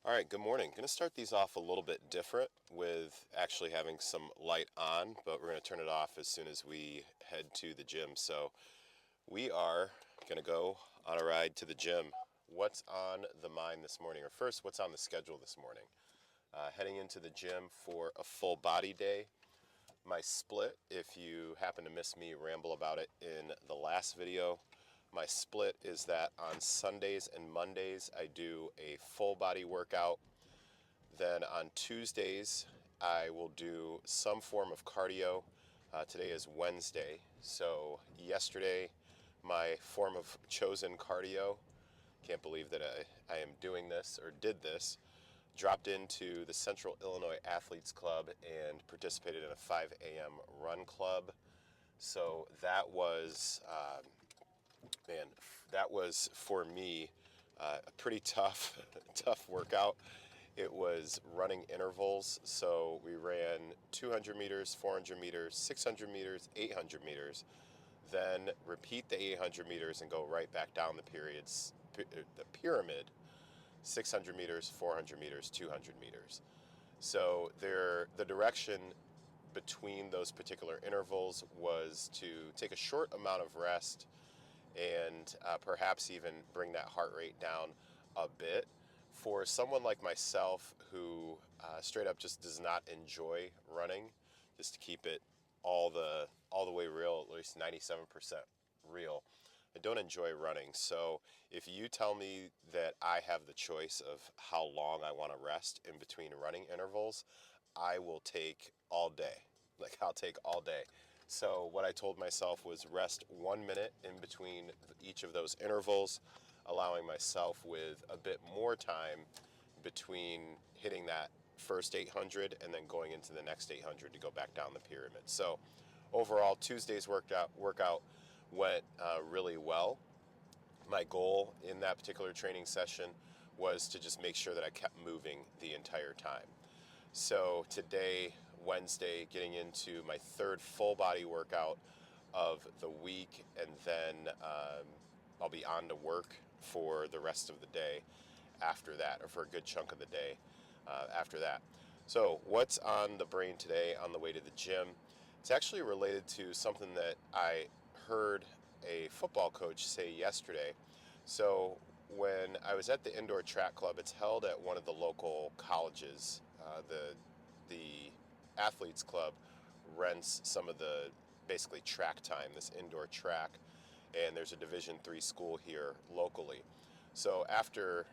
All right, good morning. Going to start these off a little bit different with actually having some light on, but we're going to turn it off as soon as we head to the gym. So we are going to go on a ride to the gym. What's on the mind this morning? Or first, what's on the schedule this morning? Heading into the gym for a full body day. My split, if you happen to miss me ramble about it in the last video, my split is that on Sundays and Mondays I do a full body workout. Then on Tuesdays I will do some form of cardio. Today is Wednesday, so yesterday my form of chosen cardio, can't believe that I am doing this or did this, dropped into the Central Illinois Athletes Club and participated in a 5 a.m. run club. So that was, that was for me a pretty tough, tough workout. It was running intervals. So we ran 200 meters, 400 meters, 600 meters, 800 meters, then repeat the 800 meters and go right back down the pyramid, 600 meters, 400 meters, 200 meters. So the direction between those particular intervals was to take a short amount of rest and perhaps even bring that heart rate down a bit. For someone like myself who straight up just does not enjoy running, just to keep it all the way real, at least 97% real, I don't enjoy running. So if you tell me that I have the choice of how long I want to rest in between running intervals, I will take all day. Like, I'll take all day. So what I told myself was rest 1 minute in between each of those intervals, allowing myself with a bit more time between hitting that first 800 and then going into the next 800 to go back down the pyramid. So overall, Tuesday's workout went really well. My goal in that particular training session was to just make sure that I kept moving the entire time. So today, Wednesday, getting into my third full body workout of the week, and then I'll be on to work for the rest of the day after that, or for a good chunk of the day after that. So what's on the brain today on the way to the gym? It's actually related to something that I heard a football coach say yesterday. So when I was at the indoor track club, it's held at one of the local colleges. The athletes club rents some of the basically track time, this indoor track, and there's a Division III school here locally. So after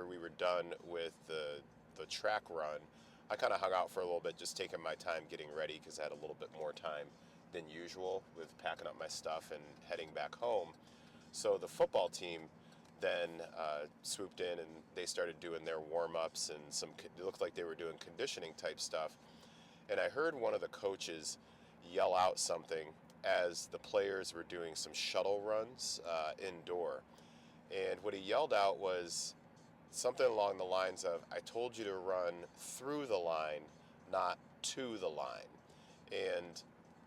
we were done with the track run, I kind of hung out for a little bit, just taking my time getting ready because I had a little bit more time than usual with packing up my stuff and heading back home. So the football team then swooped in and they started doing their warm-ups and it looked like they were doing conditioning type stuff. And I heard one of the coaches yell out something as the players were doing some shuttle runs indoor. And what he yelled out was something along the lines of, "I told you to run through the line, not to the line." And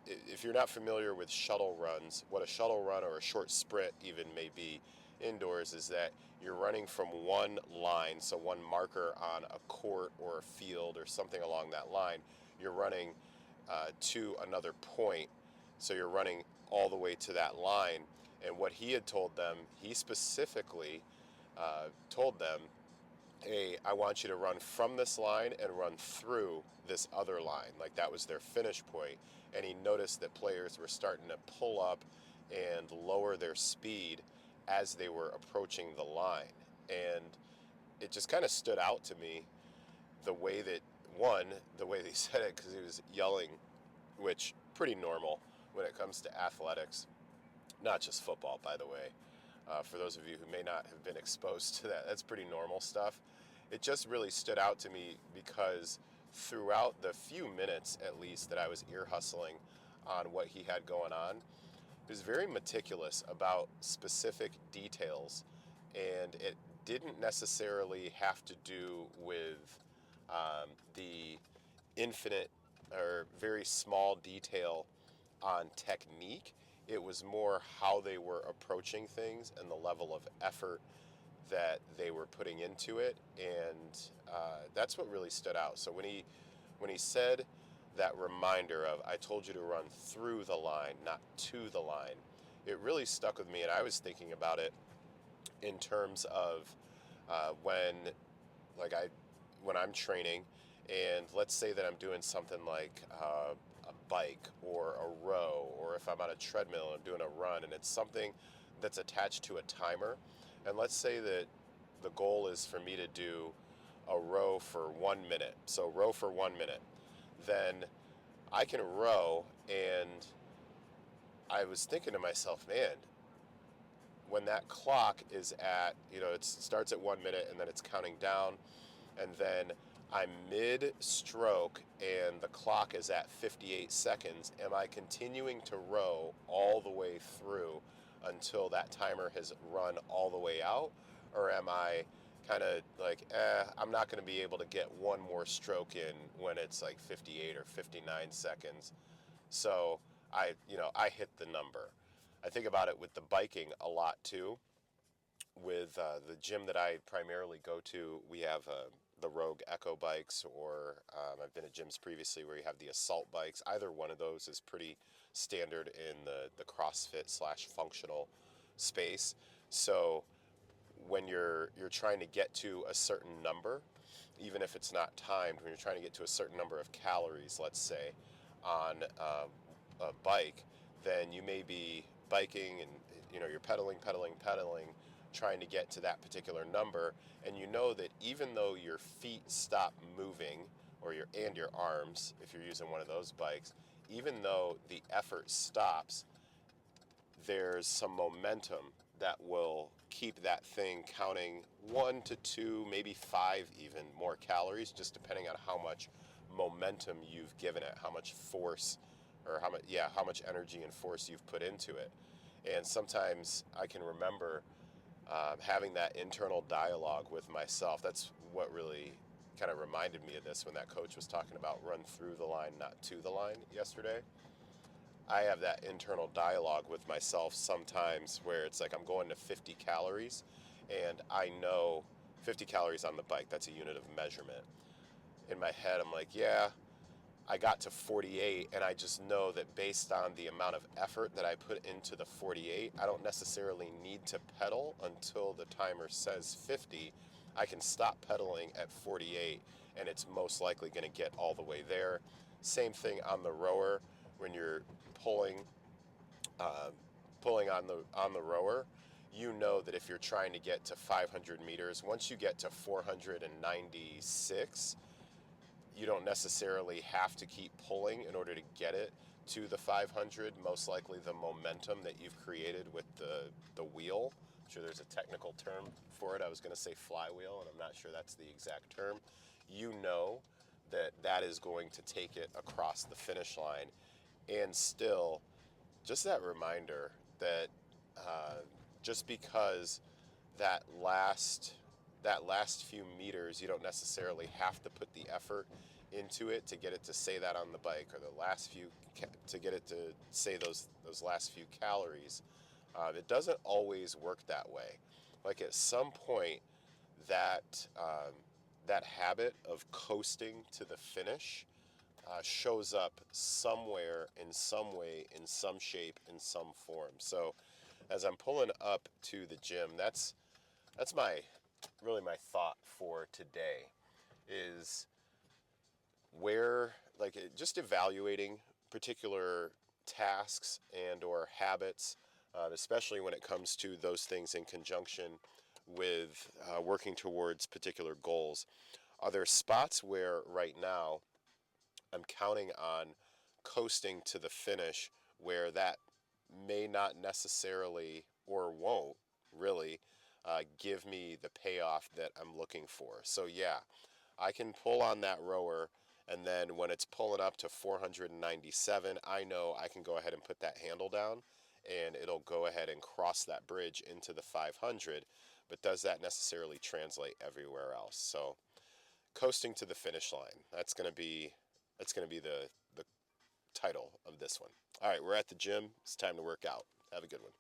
if you're not familiar with shuttle runs, what a shuttle run or a short sprint even may be indoors is that you're running from one line, so one marker on a court or a field or something along that line, you're running to another point. So you're running all the way to that line. And what he had told them, he specifically told them, "Hey, I want you to run from this line and run through this other line." Like that was their finish point. And he noticed that players were starting to pull up and lower their speed as they were approaching the line. And it just kind of stood out to me the way that, the way they said it, because he was yelling, which pretty normal when it comes to athletics, not just football, by the way. For those of you who may not have been exposed to that, that's pretty normal stuff. It just really stood out to me because throughout the few minutes, at least, that I was ear hustling on what he had going on, he was very meticulous about specific details, and it didn't necessarily have to do with the infinite or very small detail on technique. It was more how they were approaching things and the level of effort that they were putting into it, and that's what really stood out. So when he said that reminder of "I told you to run through the line, not to the line," it really stuck with me, and I was thinking about it in terms of when like when I'm training, and let's say that I'm doing something like a bike or a row, or if I'm on a treadmill and doing a run, and it's something that's attached to a timer, and let's say that the goal is for me to do a row for 1 minute. So row for 1 minute, then I can row, and I was thinking to myself, man, when that clock is at, it starts at 1 minute and then it's counting down, and then I'm mid stroke and the clock is at 58 seconds, am I continuing to row all the way through until that timer has run all the way out? Or am I kind of like, I'm not going to be able to get one more stroke in when it's like 58 or 59 seconds? So I hit the number. I think about it with the biking a lot too. With the gym that I primarily go to, we have the Rogue Echo bikes, or I've been at gyms previously where you have the Assault bikes. Either one of those is pretty standard in the CrossFit slash functional space. So when you're trying to get to a certain number, even if it's not timed, when you're trying to get to a certain number of calories, let's say, on a bike, then you may be biking and you're pedaling, trying to get to that particular number, and you know that even though your feet stop moving, or your arms, if you're using one of those bikes, even though the effort stops, there's some momentum that will keep that thing counting 1 to 2, maybe 5 even more calories, just depending on how much momentum you've given it, how much force, or how much energy and force you've put into it. And sometimes I can remember having that internal dialogue with myself. That's what really kind of reminded me of this when that coach was talking about run through the line, not to the line yesterday. I have that internal dialogue with myself sometimes where it's like I'm going to 50 calories, and I know 50 calories on the bike, that's a unit of measurement. In my head, I'm like, yeah, I got to 48, and I just know that based on the amount of effort that I put into the 48, I don't necessarily need to pedal until the timer says 50. I can stop pedaling at 48, and it's most likely going to get all the way there. Same thing on the rower. When you're pulling on the rower, you know that if you're trying to get to 500 meters, once you get to 496, you don't necessarily have to keep pulling in order to get it to the 500. Most likely the momentum that you've created with the wheel, I'm sure there's a technical term for it. I was going to say flywheel, and I'm not sure that's the exact term. You know that is going to take it across the finish line. And still, just that reminder that just because that last few meters, you don't necessarily have to put the effort into it to get it to say that on the bike, or the last few to get it to say those last few calories. It doesn't always work that way. Like at some point, that habit of coasting to the finish shows up somewhere, in some way, in some shape, in some form. So as I'm pulling up to the gym, that's my thought for today, is where, like, just evaluating particular tasks and or habits, especially when it comes to those things in conjunction with working towards particular goals. Are there spots where right now I'm counting on coasting to the finish, where that may not necessarily, or won't really, give me the payoff that I'm looking for? So yeah, I can pull on that rower, and then when it's pulling up to 497, I know I can go ahead and put that handle down, and it'll go ahead and cross that bridge into the 500. But does that necessarily translate everywhere else? So coasting to the finish line, that's going to be the title of this one. All right, we're at the gym. It's time to work out. Have a good one.